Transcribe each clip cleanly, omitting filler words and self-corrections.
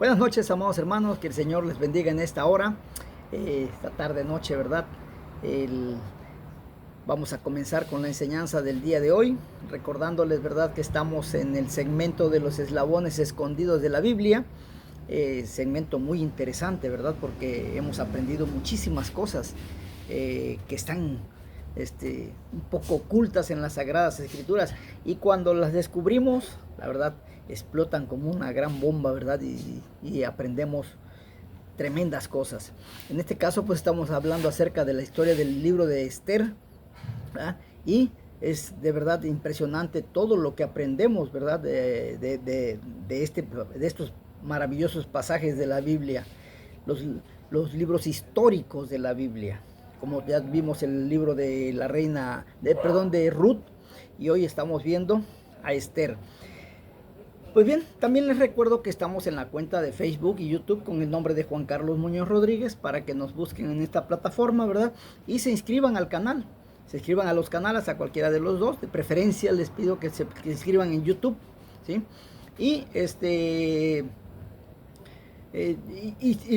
Buenas noches, amados hermanos, que el Señor les bendiga en esta hora, esta tarde noche, ¿verdad? El- Vamos a comenzar con la enseñanza del día de hoy, recordándoles, ¿verdad?, que estamos en el segmento de los eslabones escondidos de la Biblia, segmento muy interesante, ¿verdad?, porque hemos aprendido muchísimas cosas que están un poco ocultas en las Sagradas Escrituras, y cuando las descubrimos, la verdad, explotan como una gran bomba, ¿verdad? Y aprendemos tremendas cosas. En este caso, pues estamos hablando acerca de la historia del libro de Esther, ¿verdad? Y es de verdad impresionante todo lo que aprendemos, ¿verdad? De estos maravillosos pasajes de la Biblia, los, los libros históricos de la Biblia. Como ya vimos el libro de la reina, de Ruth, y hoy estamos viendo a Esther. Pues bien, también les recuerdo que estamos en la cuenta de Facebook y YouTube con el nombre de Juan Carlos Muñoz Rodríguez, para que nos busquen en esta plataforma, ¿verdad? Y se inscriban al canal, se inscriban a los canales, a cualquiera de los dos. De preferencia les pido que se inscriban en YouTube, ¿sí? Y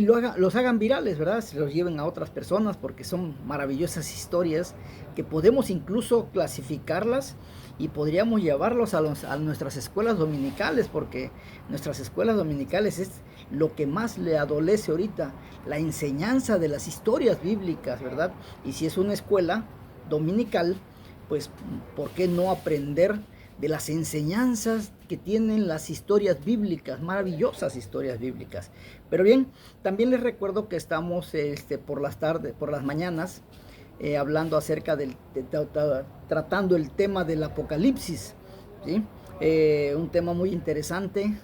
los hagan virales, ¿verdad? Se los lleven a otras personas, porque son maravillosas historias que podemos incluso clasificarlas y podríamos llevarlos a nuestras escuelas dominicales, porque nuestras escuelas dominicales es lo que más le adolece ahorita, la enseñanza de las historias bíblicas, ¿verdad? Y si es una escuela dominical, pues ¿por qué no aprender de las enseñanzas que tienen las historias bíblicas, maravillosas historias bíblicas? Pero bien, también les recuerdo que estamos por las tardes, por las mañanas, hablando acerca tratando el tema del Apocalipsis, ¿sí? Un tema muy interesante,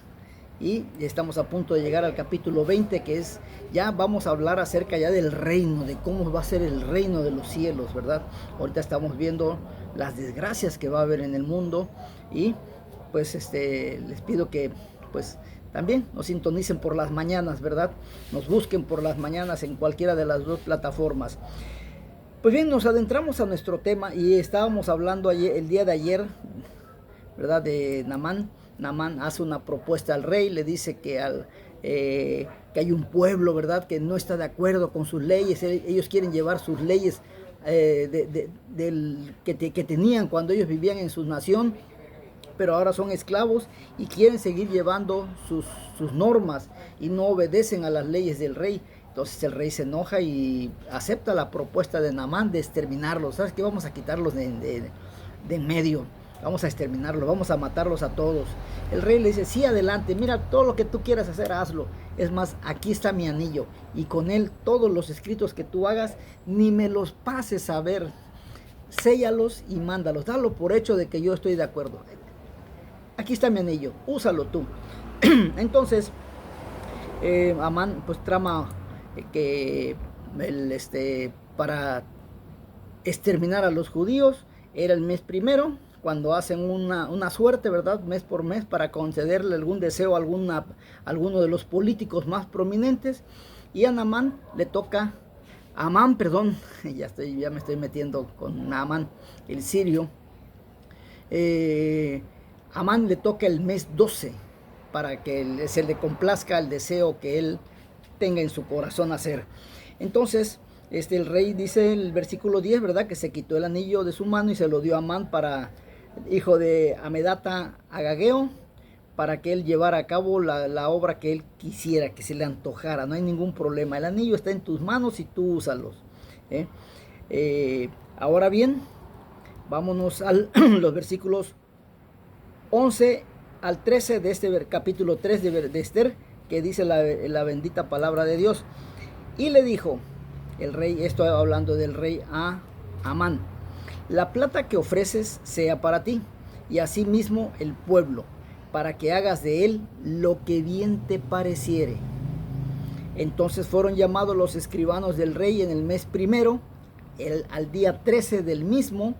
y estamos a punto de llegar al capítulo 20, que es, ya vamos a hablar acerca ya del reino, de cómo va a ser el reino de los cielos, ¿verdad? Ahorita estamos viendo las desgracias que va a haber en el mundo, y pues les pido que pues también nos sintonicen por las mañanas, ¿verdad? Nos busquen por las mañanas en cualquiera de las dos plataformas. Pues bien, nos adentramos a nuestro tema, y estábamos hablando el día de ayer, ¿verdad?, de Naamán. Naamán hace una propuesta al rey, le dice que hay un pueblo, ¿verdad?, que no está de acuerdo con sus leyes. Ellos quieren llevar sus leyes que tenían cuando ellos vivían en su nación, pero ahora son esclavos y quieren seguir llevando sus normas, y no obedecen a las leyes del rey. Entonces el rey se enoja y acepta la propuesta de Naamán de exterminarlos. ¿Sabes qué? Vamos a quitarlos de en medio, vamos a exterminarlos, vamos a matarlos a todos. El rey le dice: sí, adelante, mira, todo lo que tú quieras hacer, hazlo. Es más, aquí está mi anillo, y con él todos los escritos que tú hagas, ni me los pases a ver, séllalos y mándalos, dalo por hecho de que yo estoy de acuerdo. Aquí está mi anillo, úsalo tú. Entonces Amán pues trama que para exterminar a los judíos. Era el mes primero, cuando hacen una suerte, ¿verdad?, mes por mes, para concederle algún deseo a alguno de los políticos más prominentes. Y a Naamán le toca, Amán, perdón, ya me estoy metiendo con Naamán, el sirio. Amán le toca el mes 12, para que se le complazca el deseo que él tenga en su corazón hacer. Entonces el rey dice en el versículo 10, ¿verdad?, que se quitó el anillo de su mano y se lo dio a Amán, hijo de Amedata Agageo, para que él llevara a cabo la obra que él quisiera, que se le antojara. No hay ningún problema, el anillo está en tus manos y tú úsalos. Ahora bien, vámonos a los versículos 11 al 13 de este capítulo 3 de Esther, que dice la bendita palabra de Dios. Y le dijo el rey, estoy hablando del rey, a Amán: la plata que ofreces sea para ti, y asimismo el pueblo, para que hagas de él lo que bien te pareciere. Entonces fueron llamados los escribanos del rey en el mes primero, al día 13 del mismo,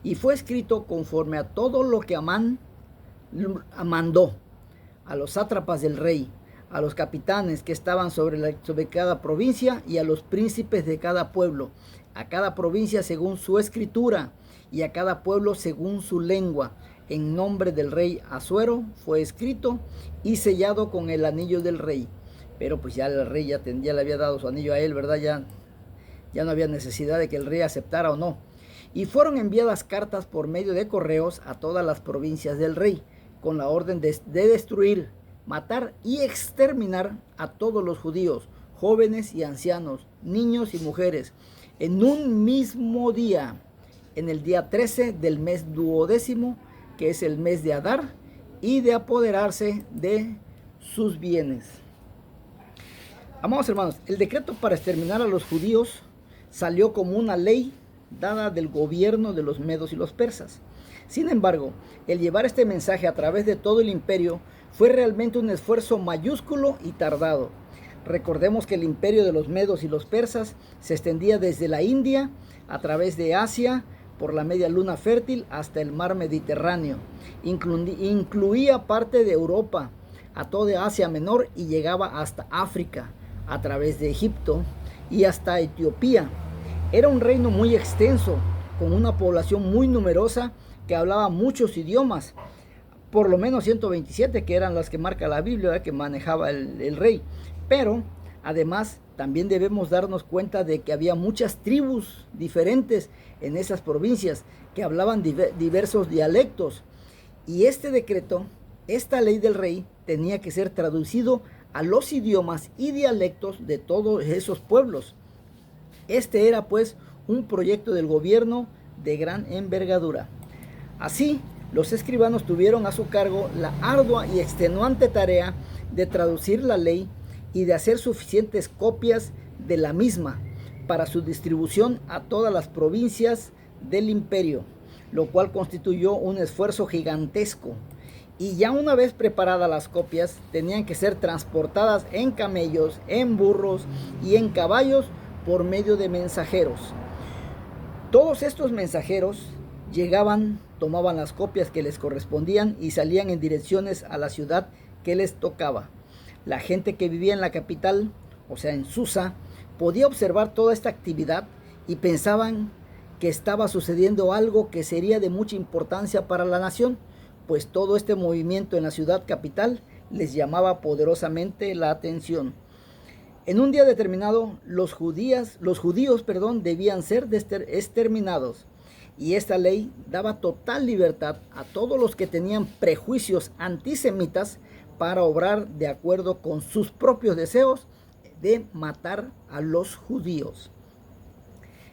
y fue escrito conforme a todo lo que Amán mandó a los sátrapas del rey, a los capitanes que estaban sobre cada provincia, y a los príncipes de cada pueblo, a cada provincia según su escritura, y a cada pueblo según su lengua. En nombre del rey Asuero fue escrito y sellado con el anillo del rey. pero pues ya el rey ya le había dado su anillo a él, ¿verdad? Ya no había necesidad de que el rey aceptara o no. Y fueron enviadas cartas por medio de correos a todas las provincias del rey, con la orden de destruir, matar y exterminar a todos los judíos, jóvenes y ancianos, niños y mujeres, en un mismo día, en el día 13 del mes 12º, que es el mes de Adar, y de apoderarse de sus bienes. Amados hermanos, el decreto para exterminar a los judíos salió como una ley dada del gobierno de los medos y los persas. Sin embargo, el llevar este mensaje a través de todo el imperio fue realmente un esfuerzo mayúsculo y tardado. Recordemos que el imperio de los medos y los persas se extendía desde la India, a través de Asia, por la media luna fértil hasta el mar Mediterráneo. Incluía parte de Europa, a toda Asia Menor, y llegaba hasta África, a través de Egipto y hasta Etiopía. Era un reino muy extenso, con una población muy numerosa que hablaba muchos idiomas, por lo menos 127, que eran las que marca la Biblia, que manejaba el rey. Pero además también debemos darnos cuenta de que había muchas tribus diferentes en esas provincias que hablaban diversos dialectos, y este decreto, esta ley del rey, tenía que ser traducido a los idiomas y dialectos de todos esos pueblos. Este era pues un proyecto del gobierno de gran envergadura. Así, los escribanos tuvieron a su cargo la ardua y extenuante tarea de traducir la ley y de hacer suficientes copias de la misma para su distribución a todas las provincias del imperio, lo cual constituyó un esfuerzo gigantesco. Y ya una vez preparadas las copias, tenían que ser transportadas en camellos, en burros y en caballos por medio de mensajeros. Todos estos mensajeros llegaban, tomaban las copias que les correspondían y salían en direcciones a la ciudad que les tocaba. La gente que vivía en la capital, o sea en Susa, podía observar toda esta actividad y pensaban que estaba sucediendo algo que sería de mucha importancia para la nación, pues todo este movimiento en la ciudad capital les llamaba poderosamente la atención. En un día determinado, los judíos, debían ser exterminados, y esta ley daba total libertad a todos los que tenían prejuicios antisemitas para obrar de acuerdo con sus propios deseos de matar a los judíos.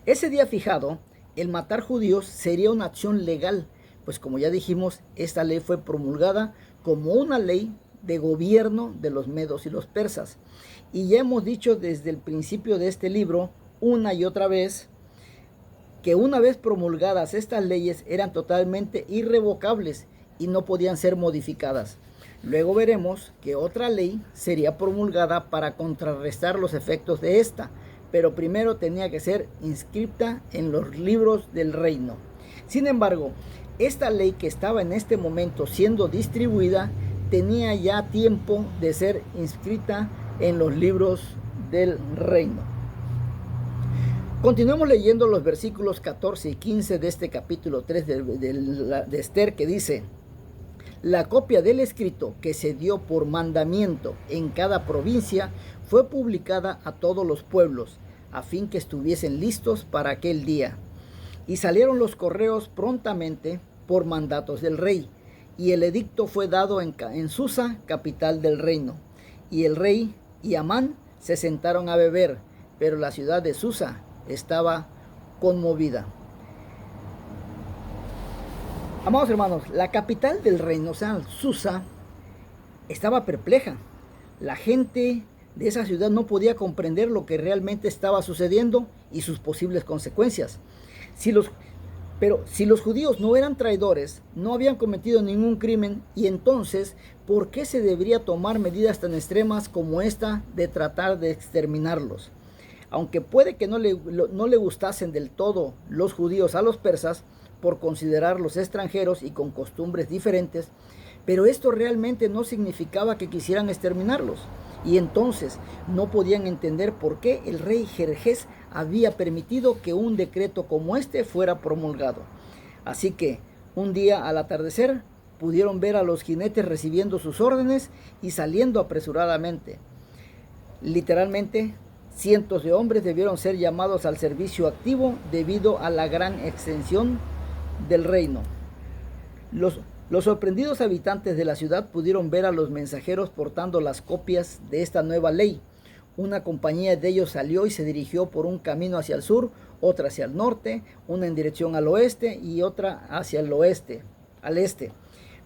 Ese día fijado, el matar judíos sería una acción legal, pues como ya dijimos, esta ley fue promulgada como una ley de gobierno de los medos y los persas. Y ya hemos dicho desde el principio de este libro, una y otra vez, que una vez promulgadas estas leyes eran totalmente irrevocables y no podían ser modificadas. Luego veremos que otra ley sería promulgada para contrarrestar los efectos de esta, pero primero tenía que ser inscrita en los libros del reino. Sin embargo, esta ley que estaba en este momento siendo distribuida tenía ya tiempo de ser inscrita en los libros del reino. Continuemos leyendo los versículos 14 y 15 de este capítulo 3 de Esther, que dice: la copia del escrito que se dio por mandamiento en cada provincia fue publicada a todos los pueblos, a fin que estuviesen listos para aquel día. Y salieron los correos prontamente por mandatos del rey, y el edicto fue dado en Susa, capital del reino. Y el rey y Amán se sentaron a beber, pero la ciudad de Susa estaba conmovida. Amados hermanos, la capital del reino, o sea, Susa, estaba perpleja. La gente de esa ciudad no podía comprender lo que realmente estaba sucediendo y sus posibles consecuencias. Pero si los judíos no eran traidores, no habían cometido ningún crimen, y entonces, ¿por qué se debería tomar medidas tan extremas como esta de tratar de exterminarlos? Aunque puede que no le gustasen del todo los judíos a los persas, por considerarlos extranjeros y con costumbres diferentes, pero esto realmente no significaba que quisieran exterminarlos. Y entonces no podían entender por qué el rey Jerjes había permitido que un decreto como este fuera promulgado. Así que un día al atardecer pudieron ver a los jinetes recibiendo sus órdenes y saliendo apresuradamente. Literalmente, cientos de hombres debieron ser llamados al servicio activo debido a la gran extensión del reino. Los sorprendidos habitantes de la ciudad pudieron ver a los mensajeros portando las copias de esta nueva ley. Una compañía de ellos salió y se dirigió por un camino hacia el sur, otra hacia el norte, una en dirección al oeste y otra hacia el oeste, al este.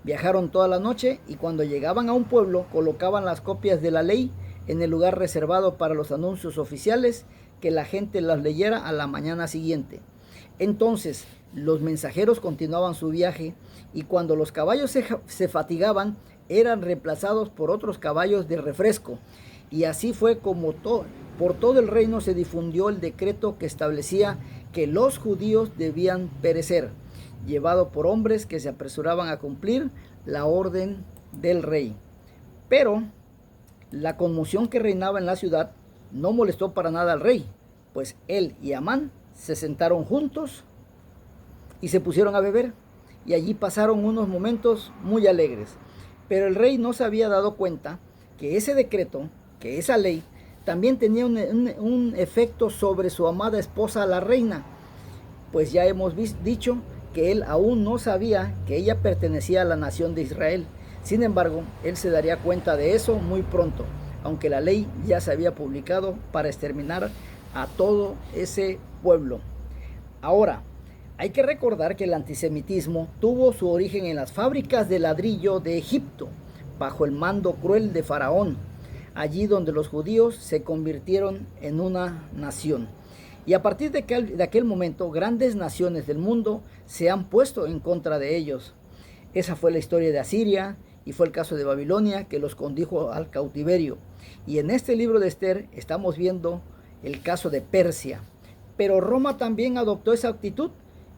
Viajaron toda la noche y cuando llegaban a un pueblo colocaban las copias de la ley en el lugar reservado para los anuncios oficiales, que la gente las leyera a la mañana siguiente. Entonces los mensajeros continuaban su viaje y cuando los caballos se fatigaban eran reemplazados por otros caballos de refresco. Y así fue como por todo el reino se difundió el decreto que establecía que los judíos debían perecer, llevado por hombres que se apresuraban a cumplir la orden del rey. Pero la conmoción que reinaba en la ciudad no molestó para nada al rey, pues él y Amán se sentaron juntos y se pusieron a beber, y allí pasaron unos momentos muy alegres. Pero el rey no se había dado cuenta que ese decreto, que esa ley, también tenía un efecto sobre su amada esposa, la reina, pues ya hemos dicho que él aún no sabía que ella pertenecía a la nación de Israel. Sin embargo, él se daría cuenta de eso muy pronto, aunque la ley ya se había publicado para exterminar a todo ese pueblo. Ahora, hay que recordar que el antisemitismo tuvo su origen en las fábricas de ladrillo de Egipto, bajo el mando cruel de Faraón, allí donde los judíos se convirtieron en una nación. Y a partir de aquel momento, grandes naciones del mundo se han puesto en contra de ellos. Esa fue la historia de Asiria y fue el caso de Babilonia, que los condujo al cautiverio. Y en este libro de Esther estamos viendo el caso de Persia. Pero Roma también adoptó esa actitud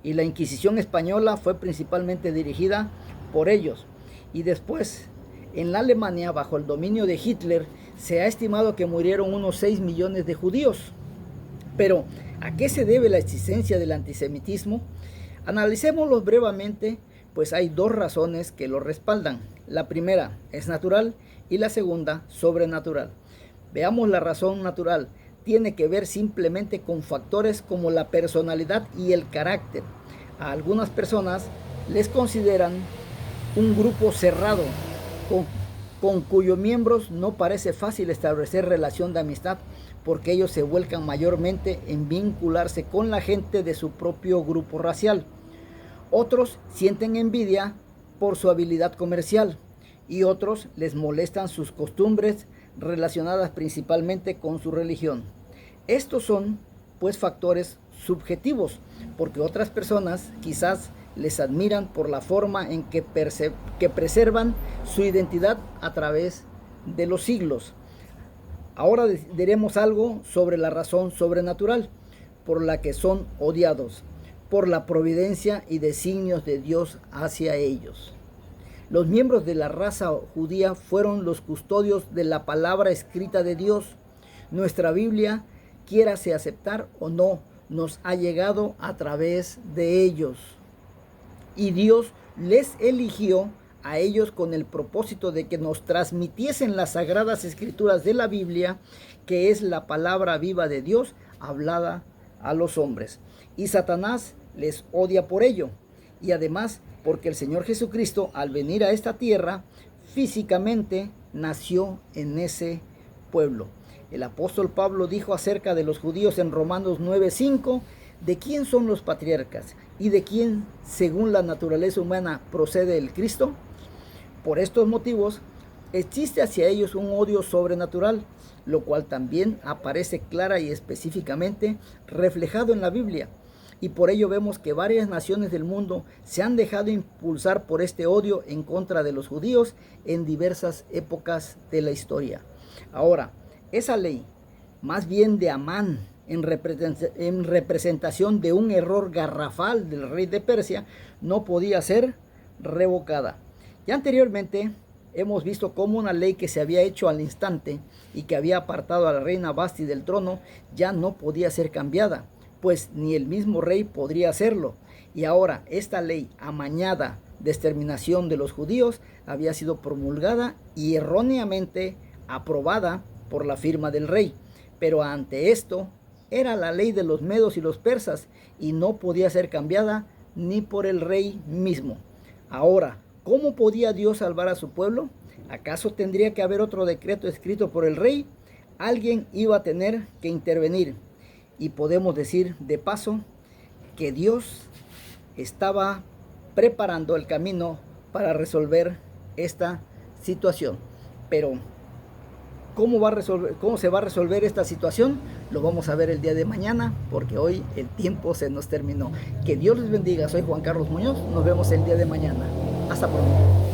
y la Inquisición española fue principalmente dirigida por ellos. Y después, en la Alemania, bajo el dominio de Hitler, se ha estimado que murieron unos 6 millones de judíos. Pero, ¿a qué se debe la existencia del antisemitismo? Analicémoslo brevemente, pues hay dos razones que lo respaldan. La primera es natural y la segunda sobrenatural. Veamos la razón natural. Tiene que ver simplemente con factores como la personalidad y el carácter. A algunas personas les consideran un grupo cerrado, con cuyos miembros no parece fácil establecer relación de amistad, porque ellos se vuelcan mayormente en vincularse con la gente de su propio grupo racial. Otros sienten envidia por su habilidad comercial y otros les molestan sus costumbres relacionadas principalmente con su religión. Estos son, pues, factores subjetivos, porque otras personas quizás les admiran por la forma en que preservan su identidad a través de los siglos. Ahora diremos algo sobre la razón sobrenatural por la que son odiados, por la providencia y designios de Dios hacia ellos. Los miembros de la raza judía fueron los custodios de la palabra escrita de Dios. Nuestra Biblia, quiérase aceptar o no, nos ha llegado a través de ellos. Y Dios les eligió a ellos con el propósito de que nos transmitiesen las sagradas escrituras de la Biblia, que es la palabra viva de Dios hablada a los hombres. Y Satanás les odia por ello, y además porque el Señor Jesucristo, al venir a esta tierra, físicamente nació en ese pueblo. El apóstol Pablo dijo acerca de los judíos en Romanos 9:5, ¿de quién son los patriarcas? ¿Y de quién, según la naturaleza humana, procede el Cristo? Por estos motivos, existe hacia ellos un odio sobrenatural, lo cual también aparece clara y específicamente reflejado en la Biblia. Y por ello vemos que varias naciones del mundo se han dejado impulsar por este odio en contra de los judíos en diversas épocas de la historia. Ahora, esa ley, más bien de Amán, en representación de un error garrafal del rey de Persia, no podía ser revocada. Ya anteriormente hemos visto cómo una ley que se había hecho al instante y que había apartado a la reina Vasti del trono ya no podía ser cambiada, pues ni el mismo rey podría hacerlo. Y ahora esta ley amañada de exterminación de los judíos había sido promulgada y erróneamente aprobada por la firma del rey. Pero ante esto era la ley de los medos y los persas y no podía ser cambiada ni por el rey mismo. Ahora, ¿cómo podía Dios salvar a su pueblo? ¿Acaso tendría que haber otro decreto escrito por el rey? Alguien iba a tener que intervenir. Y podemos decir de paso que Dios estaba preparando el camino para resolver esta situación. Pero ¿cómo se va a resolver esta situación? Lo vamos a ver el día de mañana, porque hoy el tiempo se nos terminó. Que Dios les bendiga. Soy Juan Carlos Muñoz. Nos vemos el día de mañana. Hasta pronto.